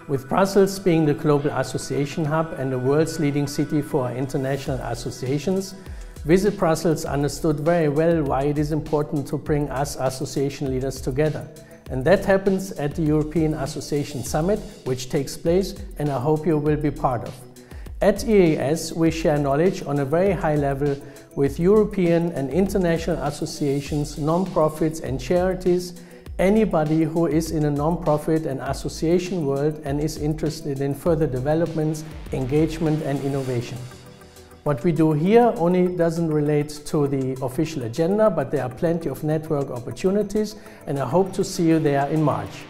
With Brussels being the global association hub and the world's leading city for international associations, Visit Brussels understood very well why it is important to bring us association leaders together. And that happens at the European Association Summit, which takes place and I hope you will be part of. At EAS, we share knowledge on a very high level with European and international associations, non-profits and charities, anybody who is in a non-profit and association world and is interested in further developments, engagement and innovation. What we do here only doesn't relate to the official agenda, but there are plenty of network opportunities and I hope to see you there in March.